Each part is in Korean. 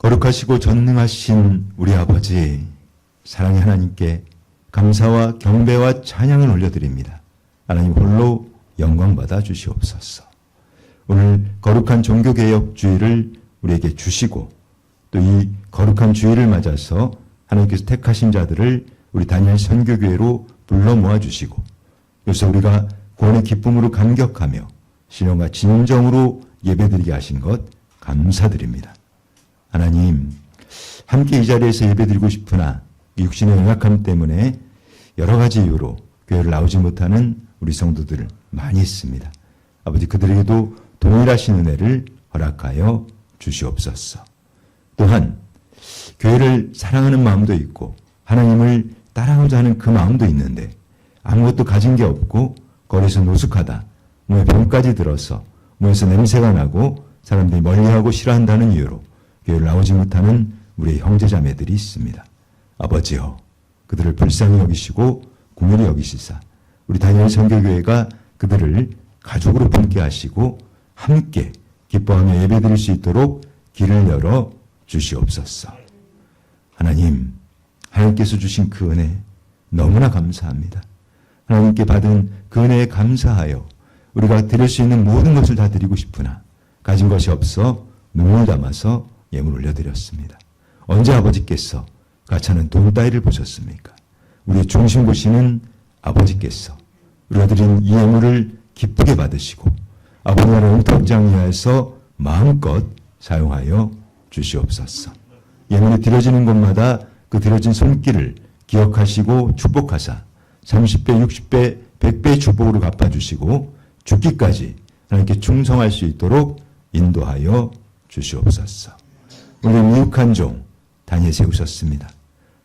거룩하시고 전능하신 우리 아버지, 사랑의 하나님께 감사와 경배와 찬양을 올려드립니다. 하나님 홀로 영광받아 주시옵소서. 오늘 거룩한 종교개혁주의를 우리에게 주시고 또 이 거룩한 주의를 맞아서 하나님께서 택하신 자들을 우리 다니엘 선교교회로 불러 모아주시고 그래서 우리가 구원의 기쁨으로 감격하며 신령과 진정으로 예배드리게 하신 것 감사드립니다. 하나님, 함께 이 자리에서 예배드리고 싶으나 육신의 연약함 때문에 여러 가지 이유로 교회를 나오지 못하는 우리 성도들 많이 있습니다. 아버지, 그들에게도 동일하신 은혜를 허락하여 주시옵소서. 또한 교회를 사랑하는 마음도 있고 하나님을 따라가고자 하는 그 마음도 있는데 아무것도 가진 게 없고 거리에서 노숙하다, 몸에 병까지 들어서 몸에서 냄새가 나고 사람들이 멀리하고 싫어한다는 이유로 교회를 나오지 못하는 우리의 형제자매들이 있습니다. 아버지여, 그들을 불쌍히 여기시고 긍휼히 여기시사 우리 다니엘 선교교회가 그들을 가족으로 품게 하시고 함께 기뻐하며 예배드릴 수 있도록 길을 열어 주시옵소서. 하나님, 하나님께서 주신 그 은혜 너무나 감사합니다. 하나님께 받은 그 은혜에 감사하여 우리가 드릴 수 있는 모든 것을 다 드리고 싶으나 가진 것이 없어 눈물 담아서 예물 올려드렸습니다. 언제 아버지께서 가차는 돈 따위를 보셨습니까? 우리의 중심 보시는 아버지께서 우리가 드린 이 예물을 기쁘게 받으시고 아버지 나라 영통장 이하에서 마음껏 사용하여 주시옵소서. 예물이 드려지는 곳마다 그 드려진 손길을 기억하시고 축복하사 30배, 60배, 100배의 축복으로 갚아주시고 죽기까지 하나님께 충성할 수 있도록 인도하여 주시옵소서. 우리 미혹한 종 다니엘 세우셨습니다.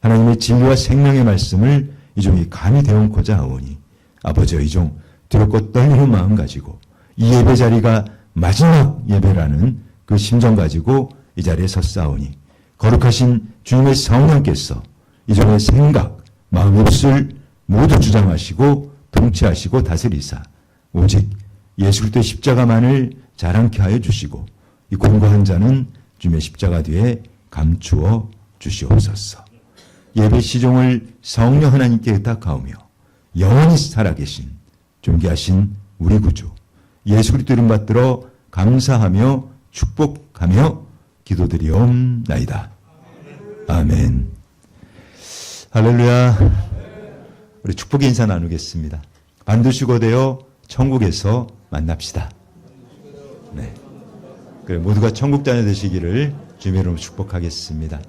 하나님의 진리와 생명의 말씀을 이 종이 감히 대언코자 하오니 아버지여, 이 종 두렵고 떨리는 마음 가지고 이 예배 자리가 마지막 예배라는 그 심정 가지고 이 자리에 섰사오니 거룩하신 주님의 성령께서 이 종의 생각, 마음, 입술 모두 주장하시고 통치하시고 다스리사 오직 예수 그리스도의 십자가만을 자랑케 하여 주시고 이 공고한 자는 주님의 십자가 뒤에 감추어 주시옵소서. 예배 시종을 성령 하나님께 의탁하오며 영원히 살아계신 존귀하신 우리 구주 예수 그리스도 이름 받들어 감사하며 축복하며 기도드리옵나이다. 아멘. 할렐루야. 우리 축복의 인사 나누겠습니다. 반드시 고되어 천국에서 만납시다. 네. 그래, 모두가 천국 자녀 되시기를 주님의 이름으로 축복하겠습니다.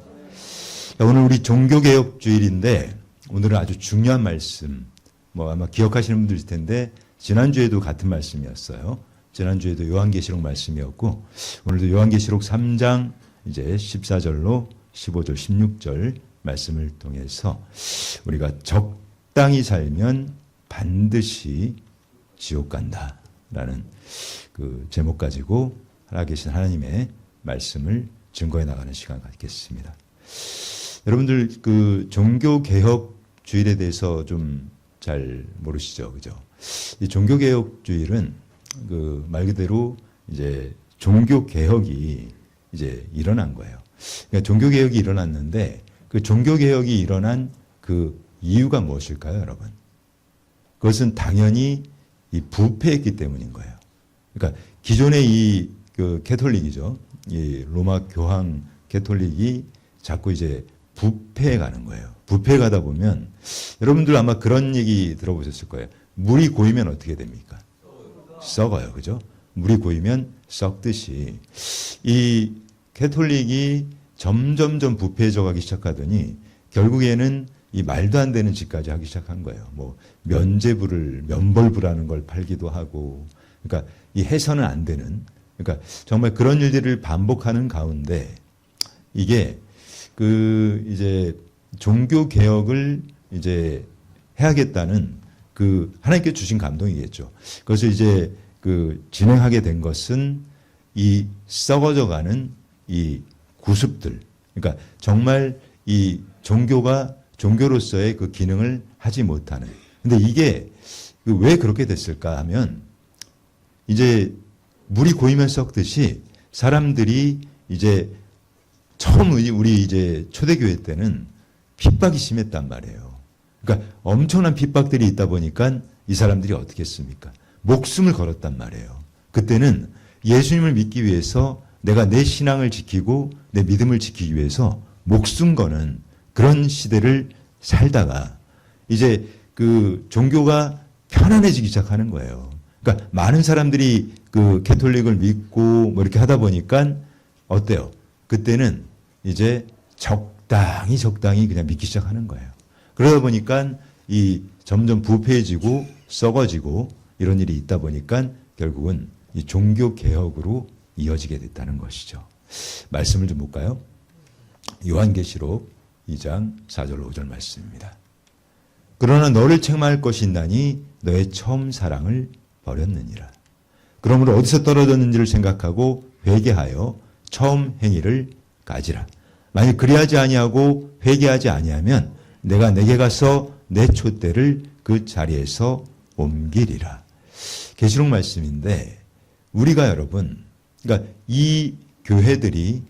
오늘 우리 종교개혁 주일인데 오늘은 아주 중요한 말씀, 아마 기억하시는 분들 있을 텐데 지난주에도 같은 말씀이었어요. 지난주에도 요한계시록 말씀이었고 오늘도 요한계시록 3장 이제 14절로 15절, 16절 말씀을 통해서 우리가 적당히 살면 반드시 지옥 간다라는 그 제목 가지고 살아계신 하나님의 말씀을 증거해 나가는 시간 갖겠습니다. 여러분들 그 종교개혁 주일에 대해서 좀 잘 모르시죠, 그죠? 이 종교개혁 주일은 그 말 그대로 이제 종교개혁이 이제 일어난 거예요. 그러니까 종교개혁이 일어났는데 그 종교개혁이 일어난 그 이유가 무엇일까요, 여러분? 그것은 당연히 이 부패했기 때문인 거예요. 그러니까 기존의 이 그 캐톨릭이죠. 이 로마 교황 캐톨릭이 자꾸 이제 부패해 가는 거예요. 부패해 가다 보면 여러분들 아마 그런 얘기 들어보셨을 거예요. 물이 고이면 어떻게 됩니까? 썩어요. 그죠? 물이 고이면 썩듯이 이 캐톨릭이 점점점 부패해져 가기 시작하더니 결국에는 이 말도 안 되는 짓까지 하기 시작한 거예요. 면제부를, 면벌부라는 걸 팔기도 하고, 그러니까 이 해서는 안 되는, 그러니까 정말 그런 일들을 반복하는 가운데 이게 그 이제 종교 개혁을 이제 해야겠다는 그 하나님께 주신 감동이겠죠. 그래서 이제 그 진행하게 된 것은 이 썩어져가는 이 구습들, 그러니까 정말 이 종교가 종교로서의 그 기능을 하지 못하는. 근데 이게 왜 그렇게 됐을까 하면 이제 물이 고이면 썩듯이 사람들이 이제 처음 우리 이제 초대교회 때는 핍박이 심했단 말이에요. 그러니까 엄청난 핍박들이 있다 보니까 이 사람들이 어떻게 했습니까? 목숨을 걸었단 말이에요. 그때는 예수님을 믿기 위해서 내가 내 신앙을 지키고 내 믿음을 지키기 위해서 목숨 거는 그런 시대를 살다가 이제 그 종교가 편안해지기 시작하는 거예요. 그러니까 많은 사람들이 그 캐톨릭을 믿고 뭐 이렇게 하다 보니까 어때요? 그때는 이제 적당히 그냥 믿기 시작하는 거예요. 그러다 보니까 이 점점 부패해지고 썩어지고 이런 일이 있다 보니까 결국은 이 종교 개혁으로 이어지게 됐다는 것이죠. 말씀을 좀 볼까요? 요한계시록 2장 4절 5절 말씀입니다. 그러나 너를 책망할 것이 있나니 너의 처음 사랑을 버렸느니라. 그러므로 어디서 떨어졌는지를 생각하고 회개하여 처음 행위를 가지라. 만약 그리하지 아니하고 회개하지 아니하면 내가 내게 가서 내 촛대를 그 자리에서 옮기리라. 계시록 말씀인데 우리가 여러분, 그러니까 이 교회들이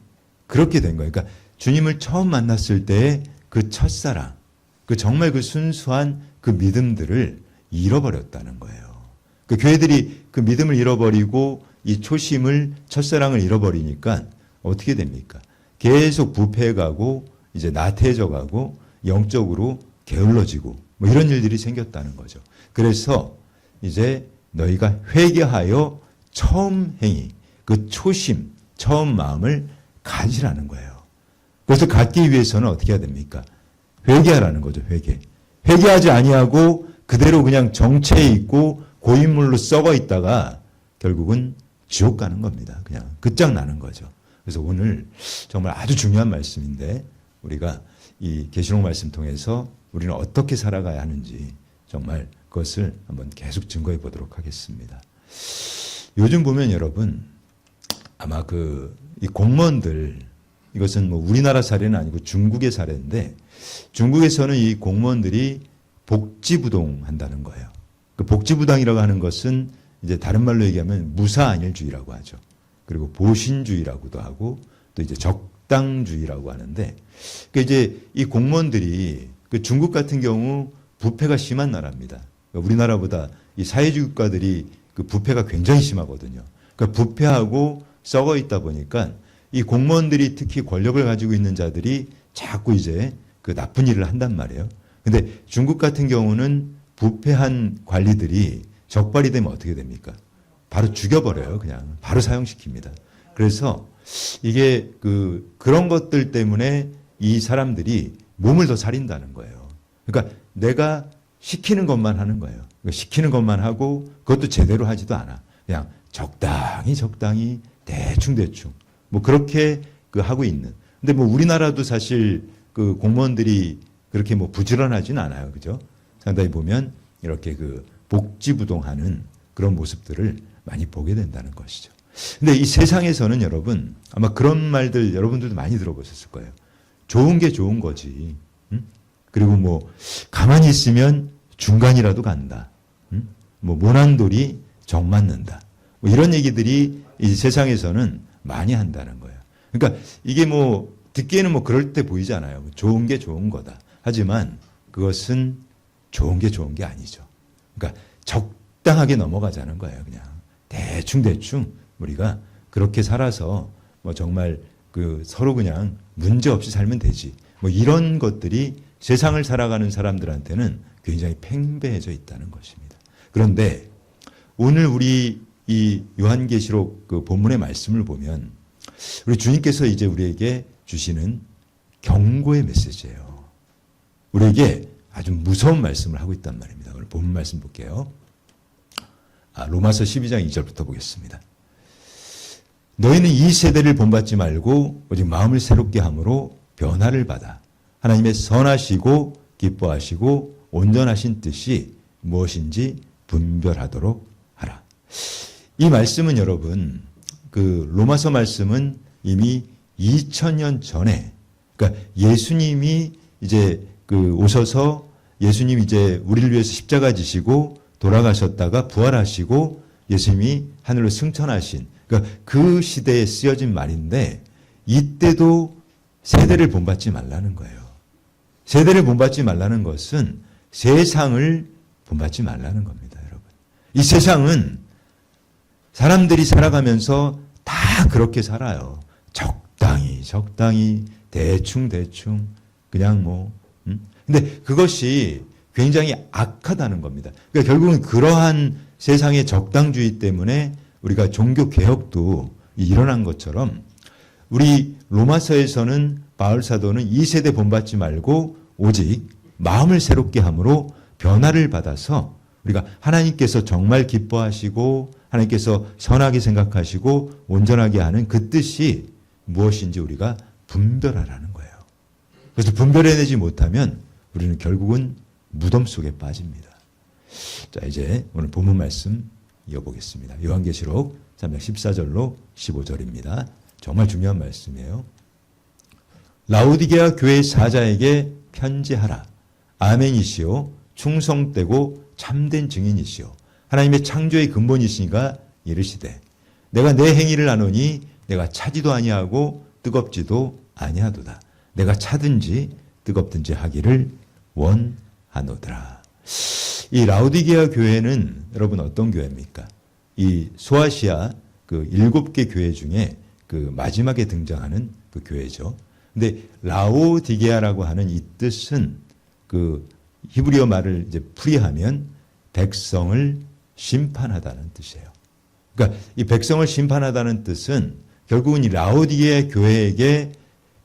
그렇게 된 거예요. 그러니까 주님을 처음 만났을 때의 그 첫사랑, 그 정말 그 순수한 그 믿음들을 잃어버렸다는 거예요. 그 교회들이 그 믿음을 잃어버리고 이 초심을, 첫사랑을 잃어버리니까 어떻게 됩니까? 계속 부패해가고 이제 나태해져가고 영적으로 게을러지고 뭐 이런 일들이 생겼다는 거죠. 그래서 이제 너희가 회개하여 처음 행위, 그 초심, 처음 마음을 가지라는 거예요. 그래서 갖기 위해서는 어떻게 해야 됩니까? 회개하라는 거죠. 회개하지 아니하고 그대로 그냥 정체에 있고 고인물로 썩어 있다가 결국은 지옥 가는 겁니다. 그냥 끝장나는 거죠. 그래서 오늘 정말 아주 중요한 말씀인데 우리가 이 계시록 말씀 통해서 우리는 어떻게 살아가야 하는지 정말 그것을 한번 계속 증거해 보도록 하겠습니다. 요즘 보면 여러분 아마 이 공무원들, 이것은 뭐 우리나라 사례는 아니고 중국의 사례인데 중국에서는 이 공무원들이 복지부동 한다는 거예요. 그 복지부당이라고 하는 것은 이제 다른 말로 얘기하면 무사안일주의라고 하죠. 그리고 보신주의라고도 하고 또 이제 적당주의라고 하는데 그 이제 이 공무원들이 그 중국 같은 경우 부패가 심한 나라입니다. 그러니까 우리나라보다 이 사회주의 국가들이 그 부패가 굉장히 심하거든요. 그러니까 부패하고 썩어 있다 보니까 이 공무원들이 특히 권력을 가지고 있는 자들이 자꾸 이제 그 나쁜 일을 한단 말이에요. 근데 중국 같은 경우는 부패한 관리들이 적발이 되면 어떻게 됩니까? 바로 죽여버려요. 그냥 바로 사형시킵니다. 그래서 이게 그런 것들 때문에 이 사람들이 몸을 더 사린다는 거예요. 그러니까 내가 시키는 것만 하는 거예요. 그러니까 시키는 것만 하고 그것도 제대로 하지도 않아. 그냥 적당히 대충 뭐 그렇게 하고 있는. 근데 뭐 우리나라도 사실 그 공무원들이 그렇게 뭐 부지런하진 않아요. 그죠? 상당히 보면 이렇게 복지부동하는 그런 모습들을 많이 보게 된다는 것이죠. 근데 이 세상에서는 여러분 아마 그런 말들 여러분들도 많이 들어보셨을 거예요. 좋은 게 좋은 거지. 응? 그리고 뭐 가만히 있으면 중간이라도 간다. 응? 뭐 모난돌이 정 맞는다. 뭐 이런 얘기들이 이 세상에서는 많이 한다는 거예요. 그러니까 이게 뭐 듣기에는 뭐 그럴 때 보이잖아요. 좋은 게 좋은 거다. 하지만 그것은 좋은 게 아니죠. 그러니까 적당하게 넘어가자는 거예요. 그냥 대충 우리가 그렇게 살아서 뭐 정말 서로 그냥 문제 없이 살면 되지. 뭐 이런 것들이 세상을 살아가는 사람들한테는 굉장히 팽배해져 있다는 것입니다. 그런데 오늘 우리 이 요한계시록 본문의 말씀을 보면 우리 주님께서 이제 우리에게 주시는 경고의 메시지예요. 우리에게 아주 무서운 말씀을 하고 있단 말입니다. 오늘 본문 말씀 볼게요. 로마서 12장 2절부터 보겠습니다. 너희는 이 세대를 본받지 말고 오직 마음을 새롭게 함으로 변화를 받아 하나님의 선하시고 기뻐하시고 온전하신 뜻이 무엇인지 분별하도록 하라. 이 말씀은 여러분 로마서 말씀은 이미 2000년 전에 그러니까 예수님이 이제 오셔서 예수님이 이제 우리를 위해서 십자가 지시고 돌아가셨다가 부활하시고 예수님이 하늘로 승천하신 그러니까 그 시대에 쓰여진 말인데 이때도 세대를 본받지 말라는 거예요. 세대를 본받지 말라는 것은 세상을 본받지 말라는 겁니다, 여러분. 이 세상은 사람들이 살아가면서 다 그렇게 살아요. 적당히, 대충, 그냥 뭐. 근데 그것이 굉장히 악하다는 겁니다. 그러니까 결국은 그러한 세상의 적당주의 때문에 우리가 종교개혁도 일어난 것처럼 우리 로마서에서는 바울 사도는 이 세대 본받지 말고 오직 마음을 새롭게 함으로 변화를 받아서 우리가 하나님께서 정말 기뻐하시고 하나님께서 선하게 생각하시고 온전하게 하는 그 뜻이 무엇인지 우리가 분별하라는 거예요. 그래서 분별해내지 못하면 우리는 결국은 무덤 속에 빠집니다. 자, 이제 오늘 본문 말씀 이어보겠습니다. 요한계시록 3장 14절로 15절입니다. 정말 중요한 말씀이에요. 라오디게아 교회 사자에게 편지하라. 아멘이시오. 충성되고 참된 증인이시오. 하나님의 창조의 근본이시니가 이르시되 내가 내 행위를 아노니 내가 차지도 아니하고 뜨겁지도 아니하도다. 내가 차든지 뜨겁든지 하기를 원하노더라. 이 라오디게아 교회는 여러분 어떤 교회입니까? 이 소아시아 그 7개 교회 중에 그 마지막에 등장하는 그 교회죠. 근데 라오디게아라고 하는 이 뜻은 그 히브리어 말을 이제 풀이하면 백성을 심판하다는 뜻이에요. 그러니까 이 백성을 심판하다는 뜻은 결국은 이 라오디게아 교회에게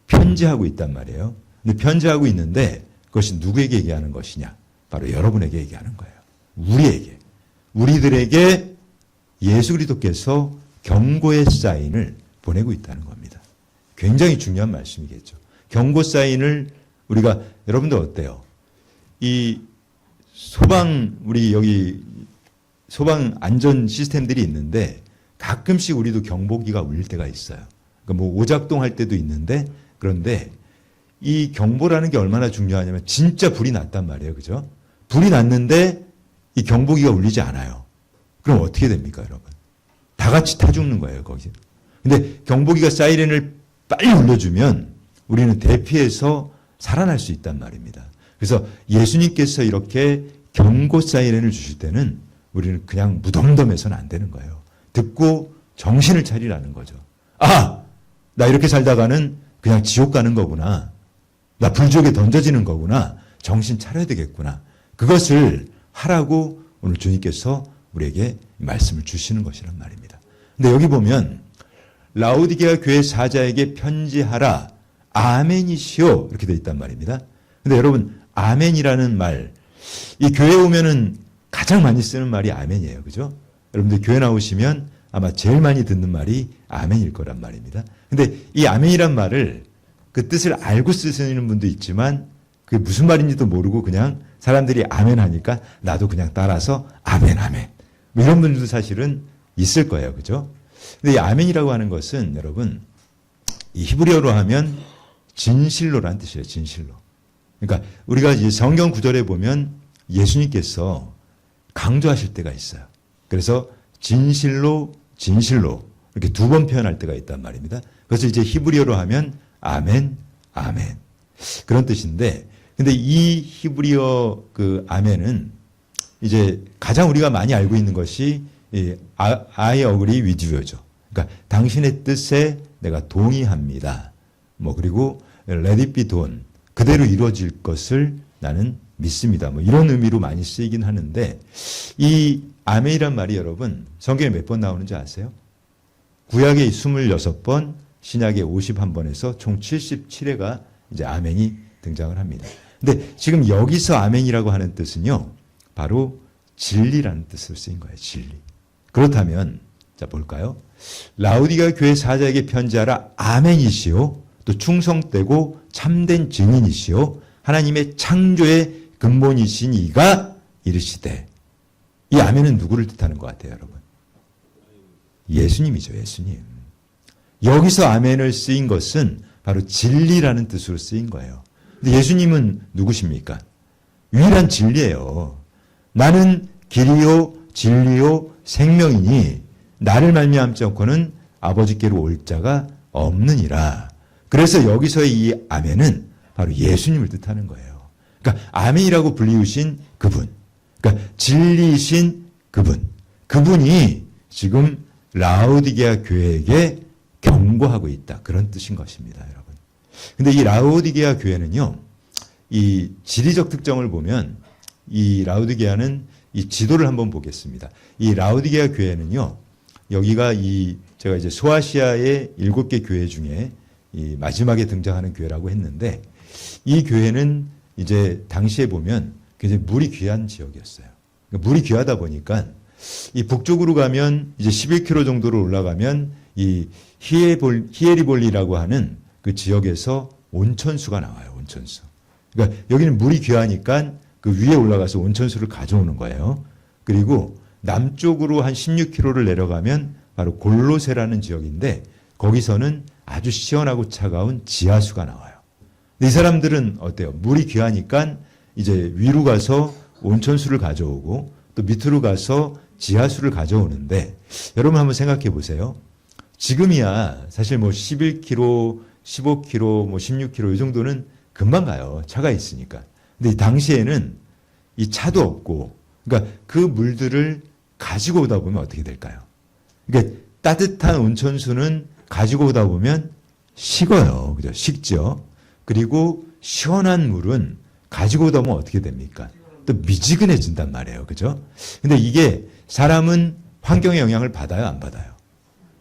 편지하고 있단 말이에요. 근데 편지하고 있는데 그것이 누구에게 얘기하는 것이냐? 바로 여러분에게 얘기하는 거예요. 우리에게. 우리들에게 예수 그리스도께서 경고의 사인을 보내고 있다는 겁니다. 굉장히 중요한 말씀이겠죠. 경고 사인을 우리가 여러분들 어때요? 이 우리 여기 소방 안전 시스템들이 있는데 가끔씩 우리도 경보기가 울릴 때가 있어요. 그러니까 뭐 오작동 할 때도 있는데 그런데 이 경보라는 게 얼마나 중요하냐면 진짜 불이 났단 말이에요. 그죠? 불이 났는데 이 경보기가 울리지 않아요. 그럼 어떻게 됩니까, 여러분? 다 같이 타 죽는 거예요, 거기. 근데 경보기가 사이렌을 빨리 울려주면 우리는 대피해서 살아날 수 있단 말입니다. 그래서 예수님께서 이렇게 경고 사이렌을 주실 때는 우리는 그냥 무덤덤해서는 안 되는 거예요. 듣고 정신을 차리라는 거죠. 아! 나 이렇게 살다가는 그냥 지옥 가는 거구나. 나 불지옥에 던져지는 거구나. 정신 차려야 되겠구나. 그것을 하라고 오늘 주님께서 우리에게 말씀을 주시는 것이란 말입니다. 근데 여기 보면 라오디게아 교회 사자에게 편지하라. 아멘이시오. 이렇게 되어 있단 말입니다. 근데 여러분 아멘이라는 말, 이 교회에 오면은 가장 많이 쓰는 말이 아멘이에요. 그죠? 여러분들 교회 나오시면 아마 제일 많이 듣는 말이 아멘일 거란 말입니다. 근데 이 아멘이란 말을 그 뜻을 알고 쓰시는 분도 있지만 그게 무슨 말인지도 모르고 그냥 사람들이 아멘 하니까 나도 그냥 따라서 아멘 아멘 뭐 이런 분들도 사실은 있을 거예요. 그죠? 근데 이 아멘이라고 하는 것은 여러분 이 히브리어로 하면 진실로라는 뜻이에요. 진실로. 그러니까 우리가 이 성경 구절에 보면 예수님께서 강조하실 때가 있어요. 그래서 진실로 이렇게 두 번 표현할 때가 있단 말입니다. 그래서 이제 히브리어로 하면 아멘, 아멘. 그런 뜻인데, 근데 이 히브리어 그 아멘은 이제 가장 우리가 많이 알고 있는 것이 I agree with you죠. 그러니까 당신의 뜻에 내가 동의합니다. 뭐 그리고 let it be done. 그대로 이루어질 것을 나는 믿습니다. 뭐 이런 의미로 많이 쓰이긴 하는데 이 아멘이란 말이 여러분 성경에 몇 번 나오는지 아세요? 구약에 26번, 신약에 51번에서 총 77회가 이제 아멘이 등장을 합니다. 근데 지금 여기서 아멘이라고 하는 뜻은요. 바로 진리라는 뜻으로 쓰인 거예요. 진리. 그렇다면 자 볼까요? 라오디게아 교회 사자에게 편지하라. 아멘이시오. 또 충성되고 참된 증인이시오. 하나님의 창조의 근본이신 이가 이르시되. 이 아멘은 누구를 뜻하는 것 같아요, 여러분? 예수님이죠, 예수님. 여기서 아멘을 쓰인 것은 바로 진리라는 뜻으로 쓰인 거예요. 근데 예수님은 누구십니까? 유일한 진리예요. 나는 길이요, 진리요, 생명이니 나를 말미암지 않고는 아버지께로 올 자가 없느니라. 그래서 여기서의 이 아멘은 바로 예수님을 뜻하는 거예요. 그러니까 아멘이라고 불리우신 그분, 그러니까 진리이신 그분, 그분이 지금 라오디게아 교회에게 경고하고 있다. 그런 뜻인 것입니다, 여러분. 근데 이 라오디게아 교회는요, 이 지리적 특성을 보면 이 라오디게아는 이 지도를 한번 보겠습니다. 이 라오디게아 교회는요, 여기가 제가 이제 소아시아의 7개 교회 중에 이 마지막에 등장하는 교회라고 했는데, 이 교회는 이제 당시에 보면 굉장히 물이 귀한 지역이었어요. 그러니까 물이 귀하다 보니까 이 북쪽으로 가면 이제 11km 정도로 올라가면 이 히에리볼리라고 하는 그 지역에서 온천수가 나와요. 온천수. 그러니까 여기는 물이 귀하니까 그 위에 올라가서 온천수를 가져오는 거예요. 그리고 남쪽으로 한 16km를 내려가면 바로 골로세라는 지역인데 거기서는 아주 시원하고 차가운 지하수가 나와요. 근데 이 사람들은 어때요? 물이 귀하니까 이제 위로 가서 온천수를 가져오고 또 밑으로 가서 지하수를 가져오는데 여러분 한번 생각해 보세요. 지금이야 사실 뭐 11km, 15km, 뭐 16km 이 정도는 금방 가요. 차가 있으니까. 근데 이 당시에는 이 차도 없고 그러니까 그 물들을 가지고 오다 보면 어떻게 될까요? 그러니까 따뜻한 온천수는 가지고 오다 보면 식어요. 그죠? 식죠. 그리고 시원한 물은 가지고 오다 보면 어떻게 됩니까? 또 미지근해진단 말이에요. 그죠? 근데 이게 사람은 환경의 영향을 받아요? 안 받아요?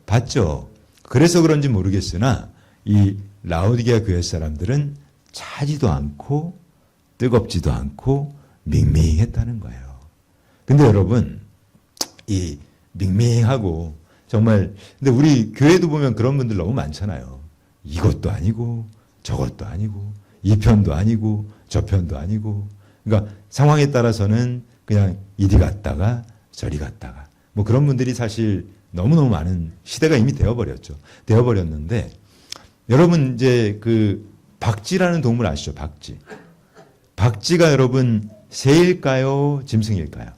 받죠. 그래서 그런지 모르겠으나 이 라오디게아 교회 사람들은 차지도 않고 뜨겁지도 않고 밍밍했다는 거예요. 근데 여러분 이 밍밍하고 정말 근데 우리 교회도 보면 그런 분들 너무 많잖아요. 이것도 아니고 저것도 아니고 이 편도 아니고 저 편도 아니고 그러니까 상황에 따라서는 그냥 이리 갔다가 저리 갔다가 뭐 그런 분들이 사실 너무너무 많은 시대가 이미 되어버렸죠. 되어버렸는데 여러분 이제 그 박쥐라는 동물 아시죠? 박쥐. 박쥐가 여러분 새일까요? 짐승일까요?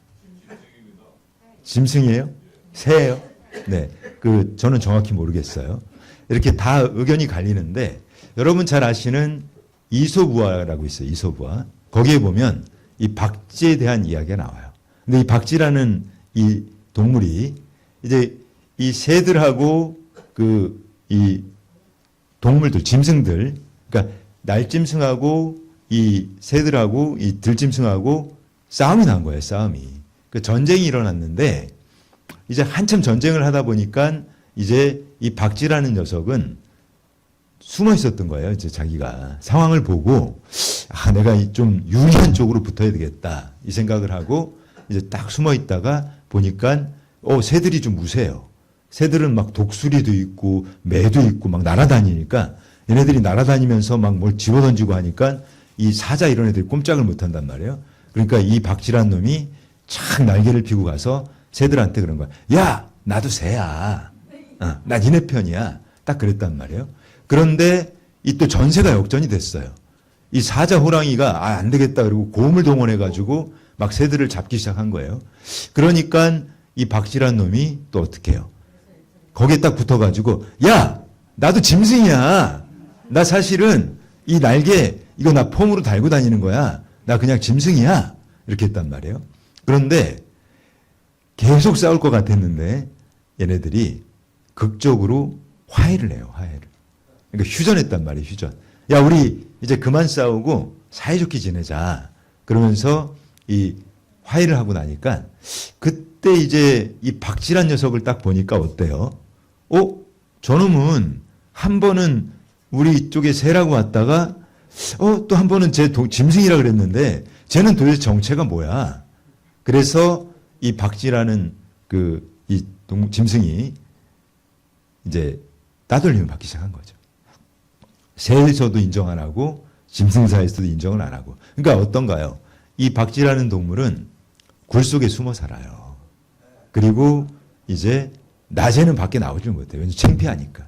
짐승이에요? 새예요? 네. 저는 정확히 모르겠어요. 이렇게 다 의견이 갈리는데 여러분 잘 아시는 이솝우화라고 있어요. 이솝우화. 거기에 보면 이 박쥐에 대한 이야기가 나와요. 근데 이 박쥐라는 이 동물이 이제 이 새들하고 이 동물들, 짐승들, 그러니까 날짐승하고 이 새들하고 이 들짐승하고 싸움이 난 거예요. 싸움이. 그 전쟁이 일어났는데 이제 한참 전쟁을 하다 보니까 이제 이 박쥐라는 녀석은 숨어 있었던 거예요. 이제 자기가 상황을 보고 내가 좀 유리한 쪽으로 붙어야 되겠다 이 생각을 하고 이제 딱 숨어 있다가 보니까 새들이 좀 우세요. 새들은 막 독수리도 있고 매도 있고 막 날아다니니까 얘네들이 날아다니면서 막 뭘 집어던지고 하니까 이 사자 이런 애들이 꼼짝을 못한단 말이에요. 그러니까 이 박쥐란 놈이 착 날개를 피고 가서 새들한테 그런 거야. 야, 나도 새야. 나 니네 편이야. 딱 그랬단 말이에요. 그런데 이 또 전세가 역전이 됐어요. 이 사자 호랑이가 안 되겠다 그러고 고음을 동원해가지고 막 새들을 잡기 시작한 거예요. 그러니까 이 박쥐란 놈이 또 어떻게 해요? 거기에 딱 붙어가지고 야, 나도 짐승이야. 나 사실은 이 날개 이거 나 폼으로 달고 다니는 거야. 나 그냥 짐승이야. 이렇게 했단 말이에요. 그런데 계속 싸울 것 같았는데 얘네들이 극적으로 화해를 해요. 화해를. 그러니까 휴전했단 말이에요. 휴전. 야, 우리 이제 그만 싸우고 사이좋게 지내자. 그러면서 이 화해를 하고 나니까 그때 이제 이 박쥐란 녀석을 딱 보니까 어때요? 저놈은 한 번은 우리 쪽에 새라고 왔다가 또 한 번은 제 짐승이라 그랬는데 쟤는 도대체 정체가 뭐야? 그래서 이 박쥐라는 짐승이 이제 따돌림을 받기 시작한 거죠. 새에서도 인정 안 하고 짐승사에서도 인정을 안 하고. 그러니까 어떤가요? 이 박쥐라는 동물은 굴 속에 숨어 살아요. 그리고 이제 낮에는 밖에 나오지 못해요. 왠지 창피하니까.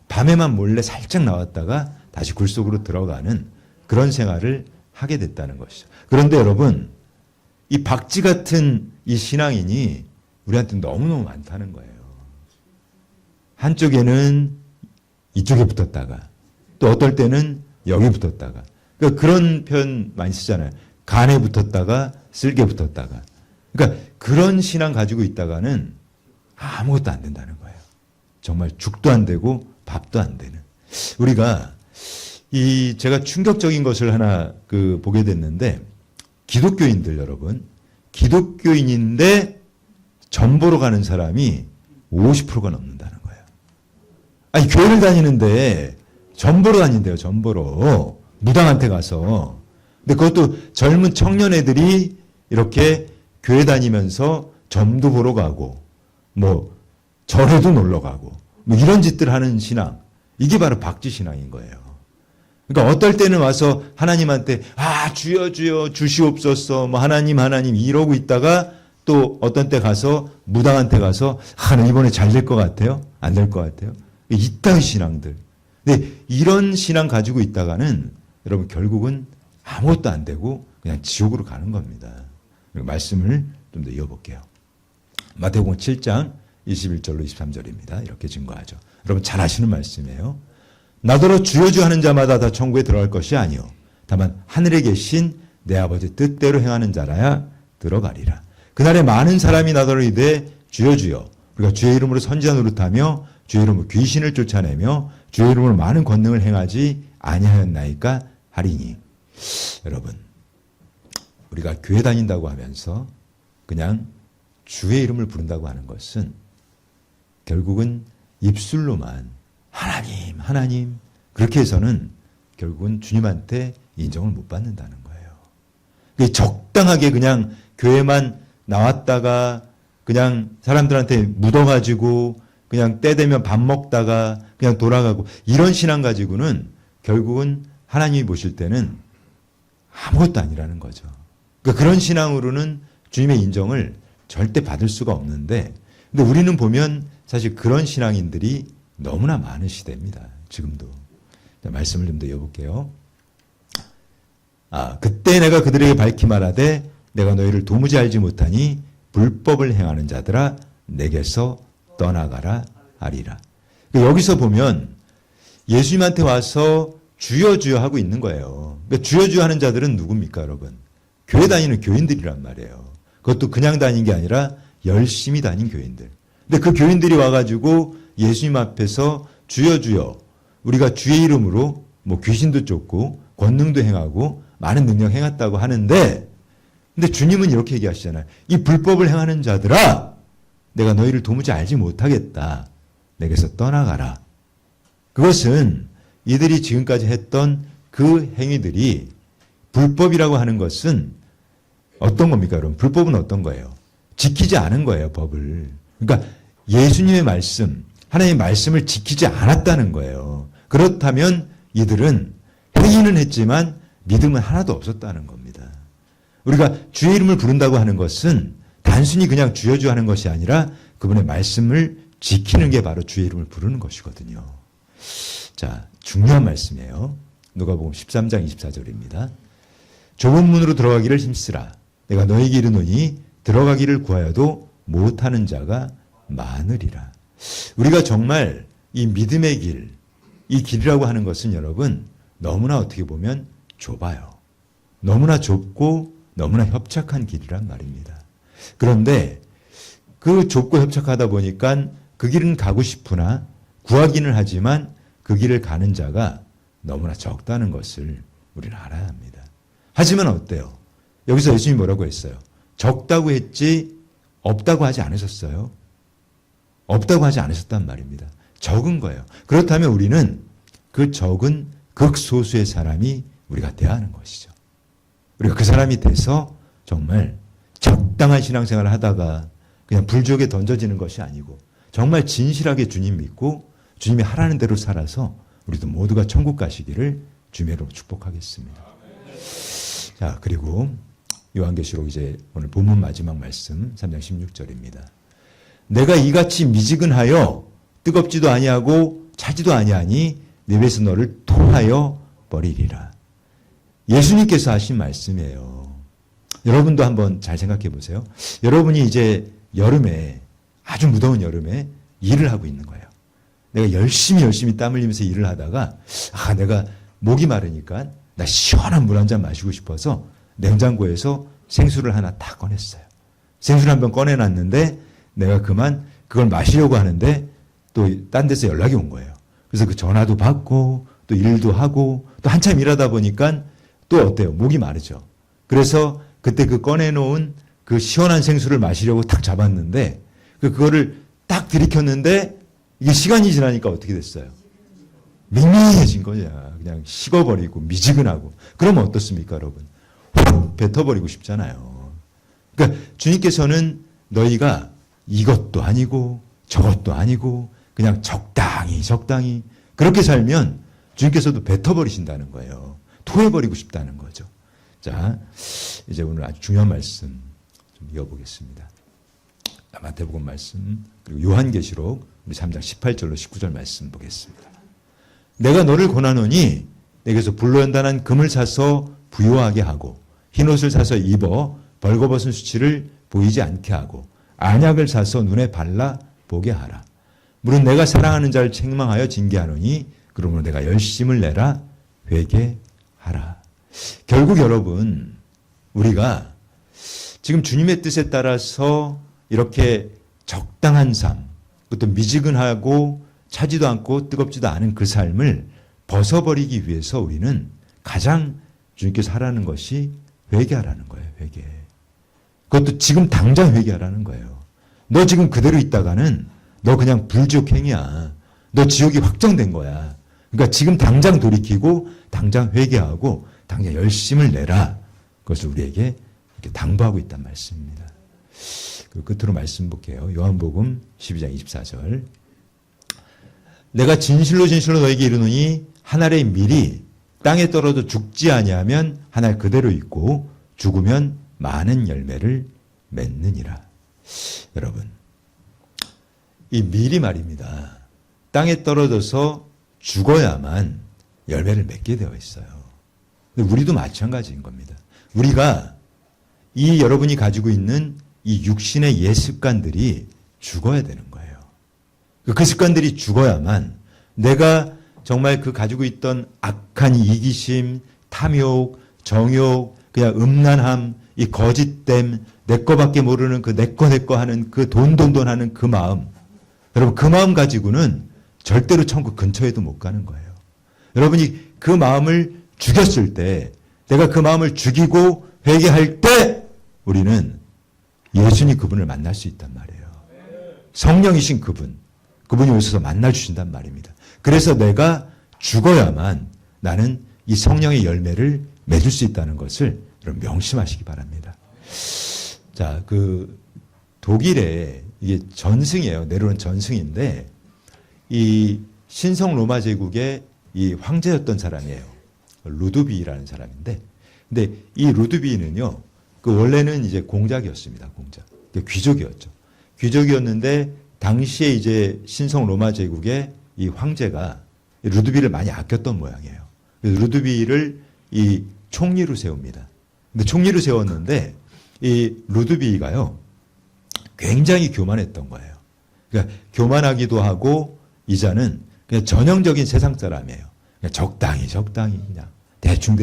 밤에만 몰래 살짝 나왔다가 다시 굴 속으로 들어가는 그런 생활을 하게 됐다는 것이죠. 그런데 여러분, 이 박쥐 같은 이 신앙인이 우리한테 너무너무 많다는 거예요. 한쪽에는 이쪽에 붙었다가 또 어떨 때는 여기 붙었다가. 그러니까 그런 표현 많이 쓰잖아요. 간에 붙었다가 쓸개 붙었다가. 그러니까 그런 신앙 가지고 있다가는 아무것도 안 된다는 거예요. 정말 죽도 안 되고 밥도 안 되는. 우리가 제가 충격적인 것을 하나 보게 됐는데, 기독교인들 여러분, 기독교인인데 점 보러 가는 사람이 50%가 넘는다는 거예요. 아니, 교회를 다니는데 점 보러 다닌대요, 점 보러. 무당한테 가서. 근데 그것도 젊은 청년 애들이 이렇게 교회 다니면서 점도 보러 가고, 뭐, 절에도 놀러 가고, 뭐 이런 짓들 하는 신앙. 이게 바로 박쥐신앙인 거예요. 그러니까 어떨 때는 와서 하나님한테, 주여, 주여, 주시옵소서, 뭐 하나님, 하나님 이러고 있다가 또 어떤 때 가서 무당한테 가서, 이번에 잘 될 것 같아요? 안 될 것 같아요? 이따위 신앙들. 근데 이런 신앙 가지고 있다가는 여러분 결국은 아무것도 안 되고 그냥 지옥으로 가는 겁니다. 말씀을 좀 더 이어볼게요. 마태복음 7장 21절로 23절입니다. 이렇게 증거하죠. 여러분 잘 아시는 말씀이에요. 나더러 주여 주여 하는 자마다 다 천국에 들어갈 것이 아니요 다만 하늘에 계신 내 아버지 뜻대로 행하는 자라야 들어가리라. 그날에 많은 사람이 나더러 이르되 주여 주여 우리가 주의 이름으로 선지자 노릇하며 주의 이름으로 귀신을 쫓아내며 주의 이름으로 많은 권능을 행하지 아니하였나이까 하리니. 여러분, 우리가 교회 다닌다고 하면서 그냥 주의 이름을 부른다고 하는 것은 결국은 입술로만 하나님, 하나님 그렇게 해서는 결국은 주님한테 인정을 못 받는다는 거예요. 적당하게 그냥 교회만 나왔다가 그냥 사람들한테 묻어가지고 그냥 때 되면 밥 먹다가 그냥 돌아가고 이런 신앙 가지고는 결국은 하나님이 보실 때는 아무것도 아니라는 거죠. 그러니까 그런 신앙으로는 주님의 인정을 절대 받을 수가 없는데, 근데 우리는 보면 사실 그런 신앙인들이 너무나 많은 시대입니다. 지금도. 자, 말씀을 좀 더 이어볼게요. 그때 내가 그들에게 밝히 말하되 내가 너희를 도무지 알지 못하니 불법을 행하는 자들아 내게서 떠나가라 하리라. 여기서 보면 예수님한테 와서 주여 주여 하고 있는 거예요. 그러니까 주여 주여 하는 자들은 누굽니까, 여러분? 교회 다니는 교인들이란 말이에요. 그것도 그냥 다닌 게 아니라 열심히 다닌 교인들. 근데 그 교인들이 와가지고 예수님 앞에서 주여 주여 우리가 주의 이름으로 뭐 귀신도 쫓고 권능도 행하고 많은 능력 행했다고 하는데, 근데 주님은 이렇게 얘기하시잖아요. 이 불법을 행하는 자들아 내가 너희를 도무지 알지 못하겠다. 내게서 떠나가라. 그것은 이들이 지금까지 했던 그 행위들이 불법이라고 하는 것은 어떤 겁니까, 여러분? 불법은 어떤 거예요? 지키지 않은 거예요, 법을. 그러니까 예수님의 말씀, 하나님의 말씀을 지키지 않았다는 거예요. 그렇다면 이들은 행위는 했지만 믿음은 하나도 없었다는 겁니다. 우리가 주의 이름을 부른다고 하는 것은 단순히 그냥 주여 주여 하는 것이 아니라 그분의 말씀을 지키는 게 바로 주의 이름을 부르는 것이거든요. 자, 중요한 말씀이에요. 누가복음 13장 24절입니다. 좁은 문으로 들어가기를 힘쓰라. 내가 너에게 이르노니 들어가기를 구하여도 못하는 자가 많으리라. 우리가 정말 이 믿음의 길, 이 길이라고 하는 것은 여러분 너무나 어떻게 보면 좁아요. 너무나 좁고 너무나 협착한 길이란 말입니다. 그런데 그 좁고 협착하다 보니까 그 길은 가고 싶으나 구하기는 하지만 그 길을 가는 자가 너무나 적다는 것을 우리는 알아야 합니다. 하지만 어때요? 여기서 예수님이 뭐라고 했어요? 적다고 했지 없다고 하지 않으셨어요? 없다고 하지 않으셨단 말입니다. 적은 거예요. 그렇다면 우리는 그 적은 극소수의 사람이 우리가 돼야 하는 것이죠. 우리가 그 사람이 돼서 정말 적당한 신앙생활을 하다가 그냥 불지옥에 던져지는 것이 아니고 정말 진실하게 주님 믿고 주님이 하라는 대로 살아서 우리도 모두가 천국 가시기를 주님으로 축복하겠습니다. 자, 그리고 요한계시록 이제 오늘 본문 마지막 말씀 3장 16절입니다. 내가 이같이 미지근하여 뜨겁지도 아니하고 차지도 아니하니 내 입에서 너를 토하여 버리리라. 예수님께서 하신 말씀이에요. 여러분도 한번 잘 생각해 보세요. 여러분이 이제 여름에 아주 무더운 여름에 일을 하고 있는 거예요. 내가 열심히 땀 흘리면서 일을 하다가 내가 목이 마르니까 나 시원한 물 한 잔 마시고 싶어서 냉장고에서 생수를 하나 딱 꺼냈어요. 생수를 한 병 꺼내놨는데 내가 그걸 마시려고 하는데 또 딴 데서 연락이 온 거예요. 그래서 그 전화도 받고 또 일도 하고 또 한참 일하다 보니까 또 어때요? 목이 마르죠. 그래서 그때 그 꺼내놓은 그 시원한 생수를 마시려고 탁 잡았는데 그거를 딱 들이켰는데 이게 시간이 지나니까 어떻게 됐어요? 밍밍해진 거야. 그냥 식어버리고 미지근하고. 그러면 어떻습니까, 여러분? 확 뱉어버리고 싶잖아요. 그러니까 주님께서는 너희가 이것도 아니고 저것도 아니고 그냥 적당히 그렇게 살면 주님께서도 뱉어버리신다는 거예요. 토해버리고 싶다는 거죠. 자, 이제 오늘 아주 중요한 말씀 좀 이어보겠습니다. 마태복음 말씀 그리고 요한계시록 우리 3장 18절로 19절 말씀 보겠습니다. 내가 너를 권하노니 내게서 불로 연단한 금을 사서 부요하게 하고 흰옷을 사서 입어 벌거벗은 수치를 보이지 않게 하고 안약을 사서 눈에 발라 보게 하라. 물은 내가 사랑하는 자를 책망하여 징계하노니 그러므로 내가 열심을 내라 회개하라. 결국 여러분 우리가 지금 주님의 뜻에 따라서 이렇게 적당한 삶, 그것도 미지근하고 차지도 않고 뜨겁지도 않은 그 삶을 벗어버리기 위해서 우리는 가장 주님께서 하라는 것이 회개하라는 거예요. 회개. 그것도 지금 당장 회개하라는 거예요. 너 지금 그대로 있다가는 너 그냥 불지옥행이야. 너 지옥이 확정된 거야. 그러니까 지금 당장 돌이키고 당장 회개하고 당장 열심을 내라. 그것을 우리에게 이렇게 당부하고 있단 말씀입니다. 그 끝으로 말씀 볼게요. 요한복음 12장 24절. 내가 진실로 너에게 이르노니 한 알의 밀이 땅에 떨어져 죽지 아니하면 한 알 그대로 있고 죽으면 많은 열매를 맺느니라. 여러분, 이 밀이 말입니다. 땅에 떨어져서 죽어야만 열매를 맺게 되어 있어요. 근데 우리도 마찬가지인 겁니다. 우리가 이 여러분이 가지고 있는 이 육신의 옛 습관들이 죽어야 되는 거예요. 그 습관들이 죽어야만 내가 정말 그 가지고 있던 악한 이기심, 탐욕, 정욕, 그냥 음란함, 이 거짓됨, 내 거밖에 모르는 그 내 거 하는 그 돈 하는 그 마음. 여러분 그 마음 가지고는 절대로 천국 근처에도 못 가는 거예요. 여러분이 그 마음을 죽였을 때 내가 그 마음을 죽이고 회개할 때 우리는 예수님 그분을 만날 수 있단 말이에요. 성령이신 그분이 오셔서 만나 주신단 말입니다. 그래서 내가 죽어야만 나는 이 성령의 열매를 맺을 수 있다는 것을 여러분 명심하시기 바랍니다. 자, 그 독일에 이게 전승이에요. 네로는 전승인데 이 신성 로마 제국의 이 황제였던 사람이에요. 루드비라는 사람인데, 근데 이 루드비는요, 그 원래는 이제 공작이었습니다. 공작. 귀족이었죠. 귀족이었는데 당시에 이제 신성 로마 제국의 이 황제가 루드비를 많이 아꼈던 모양이에요. 그래서 루드비를 이 총리로 세웁니다. 근데 총리로 세웠는데 이 루드비가요 굉장히 교만했던 거예요. 그러니까 교만하기도 하고 이자는 그냥 전형적인 세상 사람이에요. 그냥 적당히 그냥 대충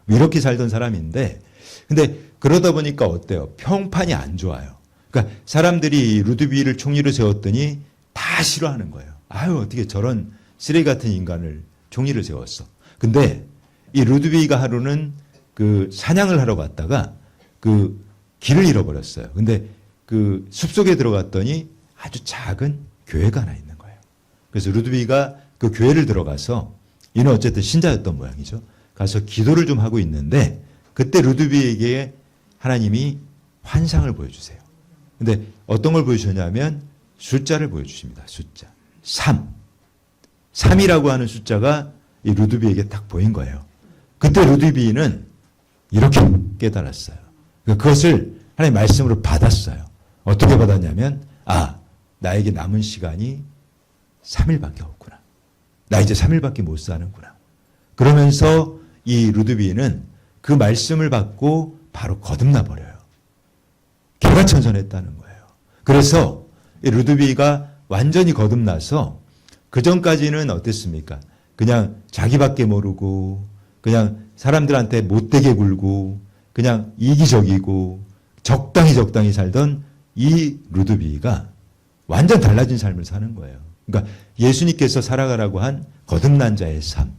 이렇게 살던 사람인데, 근데 그러다 보니까 어때요? 평판이 안 좋아요. 그러니까 사람들이 루드비를 총리로 세웠더니 다 싫어하는 거예요. 아유, 어떻게 저런 쓰레기 같은 인간을 총리를 세웠어. 근데 이 루드비가 하루는 그 사냥을 하러 갔다가 그 길을 잃어버렸어요. 근데 그 숲속에 들어갔더니 아주 작은 교회가 하나 있는 거예요. 그래서 루드비가 그 교회를 들어가서 이는 어쨌든 신자였던 모양이죠. 가서 기도를 좀 하고 있는데 그때 루드비에게 하나님이 환상을 보여주세요. 근데 어떤 걸 보여주셨냐면 숫자를 보여주십니다. 숫자. 3. 3이라고 하는 숫자가 이 루드비에게 딱 보인 거예요. 그때 루드비는 이렇게 깨달았어요. 그것을 하나님의 말씀으로 받았어요. 어떻게 받았냐면, 나에게 남은 시간이 3일밖에 없구나. 나 이제 3일밖에 못 사는구나. 그러면서 이 루드비는 그 말씀을 받고 바로 거듭나 버려요. 개가천선했다는 거예요. 그래서 이 루드비가 완전히 거듭나서 그 전까지는 어땠습니까? 그냥 자기밖에 모르고 그냥 사람들한테 못되게 굴고 그냥 이기적이고 적당히 살던 이 루드비히가 완전 달라진 삶을 사는 거예요. 그러니까 예수님께서 살아가라고 한 거듭난 자의 삶.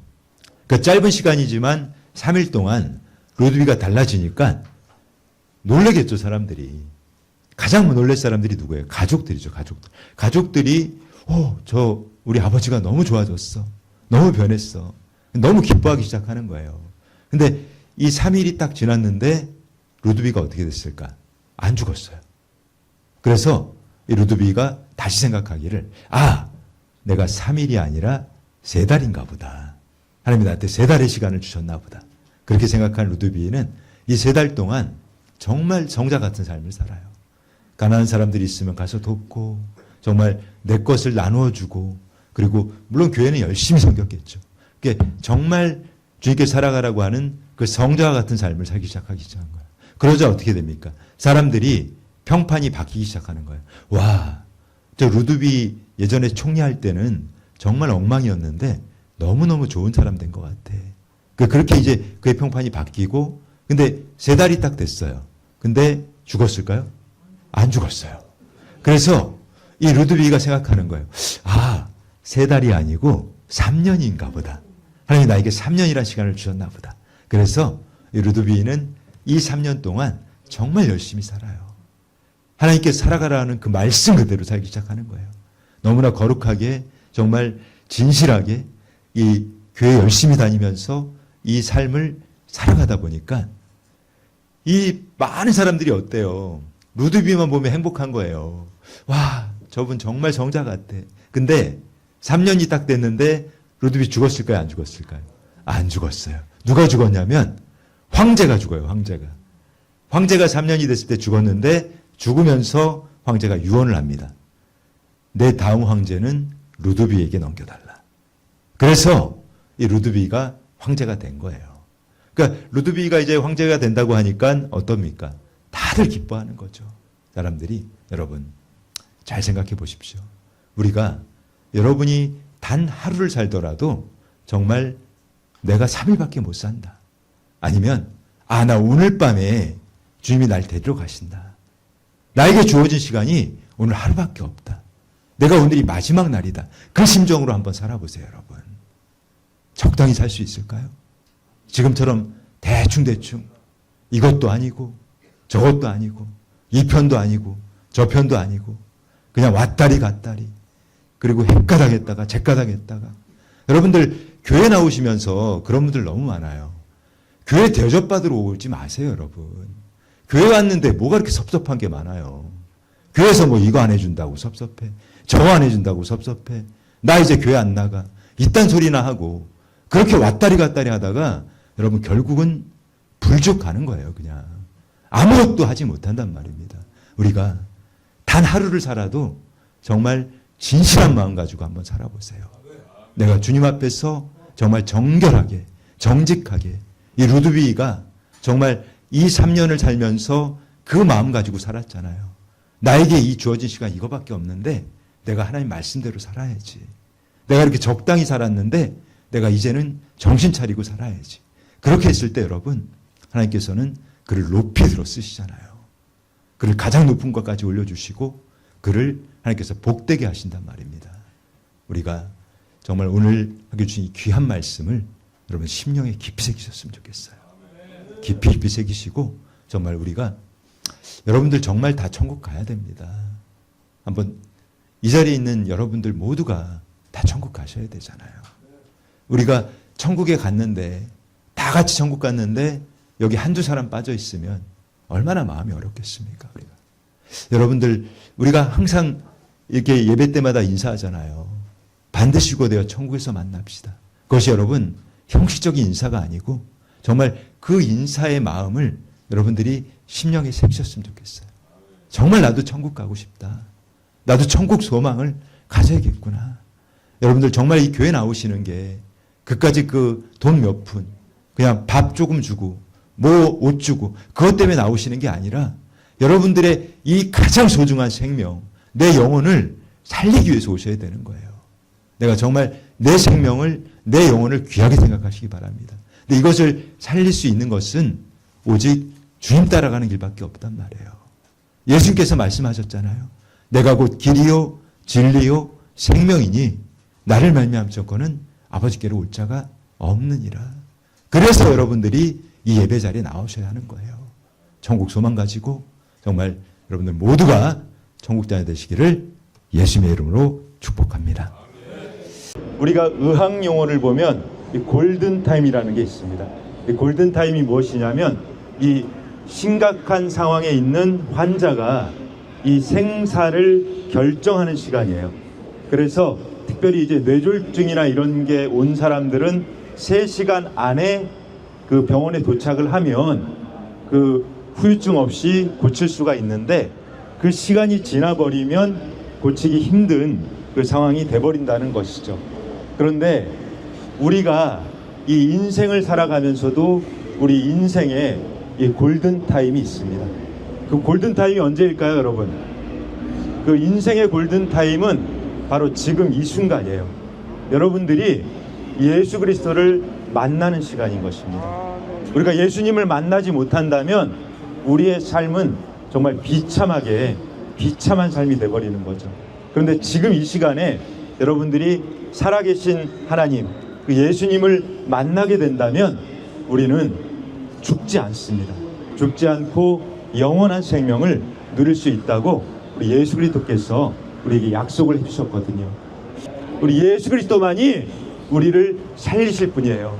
그 짧은 시간이지만 3일 동안 루드비히가 달라지니까 놀라겠죠, 사람들이. 가장 놀랄 사람들이 누구예요? 가족들이죠, 가족들. 가족들이 저 우리 아버지가 너무 좋아졌어. 너무 변했어. 너무 기뻐하기 시작하는 거예요. 근데 이 3일이 딱 지났는데 루드비히가 어떻게 됐을까? 안 죽었어요. 그래서 이 루드비히가 다시 생각하기를 내가 3일이 아니라 3달인가 보다. 하나님이 나한테 3달의 시간을 주셨나 보다. 그렇게 생각한 루드비히는 이 3달 동안 정말 성자 같은 삶을 살아요. 가난한 사람들이 있으면 가서 돕고 정말 내 것을 나누어 주고 그리고 물론 교회는 열심히 섬겼겠죠. 그게 정말 주님께 살아가라고 하는 그 성자와 같은 삶을 살기 시작하기 시작한 거예요. 그러자 어떻게 됩니까? 사람들이 평판이 바뀌기 시작하는 거예요. 와, 저 루드비히 예전에 총리할 때는 정말 엉망이었는데 너무너무 좋은 사람 된 것 같아. 그렇게 이제 그의 평판이 바뀌고 근데 3달이 딱 됐어요. 근데 죽었을까요? 안 죽었어요. 그래서 이 루드비히가 생각하는 거예요. 3달이 아니고 3년인가 보다. 하나님이 나에게 3년이라는 시간을 주셨나 보다. 그래서 이 루드비히는 이 3년 동안 정말 열심히 살아요. 하나님께서 살아가라는 그 말씀 그대로 살기 시작하는 거예요. 너무나 거룩하게 정말 진실하게 이 교회 열심히 다니면서 이 삶을 살아가다 보니까 이 많은 사람들이 어때요? 루드비히만 보면 행복한 거예요. 와, 저분 정말 성자 같아. 근데 3년이 딱 됐는데 루드비히 죽었을까요? 안 죽었을까요? 안 죽었어요. 누가 죽었냐면 황제가 죽어요. 황제가 3년이 됐을 때 죽었는데 죽으면서 황제가 유언을 합니다. 내 다음 황제는 루드비히에게 넘겨달라. 그래서 이 루드비히가 황제가 된 거예요. 그러니까 루드비히가 이제 황제가 된다고 하니까 어떻습니까? 다들 기뻐하는 거죠. 사람들이. 여러분 잘 생각해 보십시오. 우리가 여러분이 단 하루를 살더라도 정말 내가 3일밖에 못 산다. 아니면 나 오늘 밤에 주님이 날 데리러 가신다. 나에게 주어진 시간이 오늘 하루밖에 없다. 내가 오늘이 마지막 날이다. 그 심정으로 한번 살아보세요, 여러분. 적당히 살 수 있을까요? 지금처럼 대충 이것도 아니고 저것도 아니고 이 편도 아니고 저 편도 아니고 그냥 왔다리 갔다리 그리고 헷가닥 했다가 jet가닥 했다가 여러분들 교회 나오시면서 그런 분들 너무 많아요. 교회 대접받으러 오지 마세요, 여러분. 교회 왔는데 뭐가 그렇게 섭섭한 게 많아요. 교회에서 뭐 이거 안 해준다고 섭섭해. 저거 안 해준다고 섭섭해. 나 이제 교회 안 나가. 이딴 소리나 하고 그렇게 왔다리 갔다리 하다가 여러분 결국은 불죽 가는 거예요, 그냥. 아무것도 하지 못한단 말입니다. 우리가 단 하루를 살아도 정말 진실한 마음 가지고 한번 살아보세요. 내가 주님 앞에서 정말 정결하게, 정직하게 이 루드비히가 정말 이 3년을 살면서 그 마음 가지고 살았잖아요. 나에게 이 주어진 시간 이거밖에 없는데 내가 하나님 말씀대로 살아야지. 내가 이렇게 적당히 살았는데 내가 이제는 정신 차리고 살아야지. 그렇게 했을 때 여러분 하나님께서는 그를 높이 들어 쓰시잖아요. 그를 가장 높은 것까지 올려주시고 그를 하나님께서 복되게 하신단 말입니다. 우리가 정말 오늘 하게 주신 이 귀한 말씀을 여러분 심령에 깊이 새기셨으면 좋겠어요. 깊이 새기시고 정말 우리가 여러분들 정말 다 천국 가야 됩니다. 한번 이 자리에 있는 여러분들 모두가 다 천국 가셔야 되잖아요. 우리가 천국에 갔는데 다 같이 천국 갔는데 여기 한두 사람 빠져 있으면 얼마나 마음이 어렵겠습니까? 우리가. 여러분들 우리가 항상 이렇게 예배 때마다 인사하잖아요. 반드시 고되어 천국에서 만납시다. 그것이 여러분 형식적인 인사가 아니고 정말 그 인사의 마음을 여러분들이 심령에 새기셨으면 좋겠어요. 정말 나도 천국 가고 싶다. 나도 천국 소망을 가져야겠구나. 여러분들 정말 이 교회 나오시는 게 그까지 그 돈 몇 푼 그냥 밥 조금 주고 뭐 옷 주고 그것 때문에 나오시는 게 아니라 여러분들의 이 가장 소중한 생명 내 영혼을 살리기 위해서 오셔야 되는 거예요. 내가 정말 내 생명을, 내 영혼을 귀하게 생각하시기 바랍니다. 근데 이것을 살릴 수 있는 것은 오직 주님 따라가는 길밖에 없단 말이에요. 예수님께서 말씀하셨잖아요. 내가 곧 길이요 진리요 생명이니 나를 말미암고는 아버지께로 올 자가 없느니라. 그래서 여러분들이 이 예배 자리에 나오셔야 하는 거예요. 천국 소망 가지고 정말 여러분들 모두가 천국 자녀 되시기를 예수님의 이름으로 축복합니다. 우리가 의학 용어를 보면 이 골든타임이라는 게 있습니다. 이 골든타임이 무엇이냐면 이 심각한 상황에 있는 환자가 이 생사를 결정하는 시간이에요. 그래서 특별히 이제 뇌졸중이나 이런 게 온 사람들은 3시간 안에 그 병원에 도착을 하면 그 후유증 없이 고칠 수가 있는데 그 시간이 지나버리면 고치기 힘든 그 상황이 돼버린다는 것이죠. 그런데 우리가 이 인생을 살아가면서도 우리 인생에 이 골든타임이 있습니다. 그 골든타임이 언제일까요, 여러분? 그 인생의 골든타임은 바로 지금 이 순간이에요. 여러분들이 예수 그리스도를 만나는 시간인 것입니다. 우리가 예수님을 만나지 못한다면 우리의 삶은 정말 비참한 삶이 돼버리는 거죠. 그런데 지금 이 시간에 여러분들이 살아계신 하나님, 그 예수님을 만나게 된다면 우리는 죽지 않습니다. 죽지 않고 영원한 생명을 누릴 수 있다고 우리 예수 그리스도께서 우리에게 약속을 해주셨거든요. 우리 예수 그리스도만이 우리를 살리실 분이에요.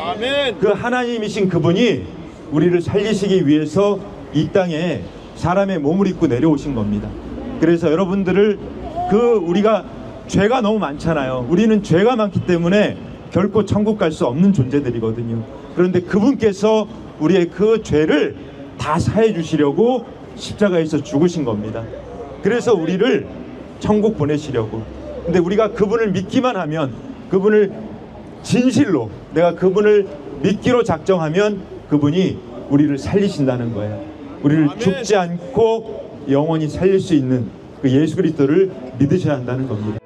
아멘. 그 하나님이신 그분이 우리를 살리시기 위해서 이 땅에 사람의 몸을 입고 내려오신 겁니다. 그래서 여러분들을 우리가 죄가 너무 많잖아요. 우리는 죄가 많기 때문에 결코 천국 갈 수 없는 존재들이거든요. 그런데 그분께서 우리의 그 죄를 다 사해 주시려고 십자가에서 죽으신 겁니다. 그래서 우리를 천국 보내시려고. 근데 우리가 그분을 믿기만 하면, 그분을 진실로 내가 그분을 믿기로 작정하면 그분이 우리를 살리신다는 거예요. 우리를 아멘. 죽지 않고 영원히 살릴 수 있는 그 예수 그리스도를 믿으셔야 한다는 겁니다.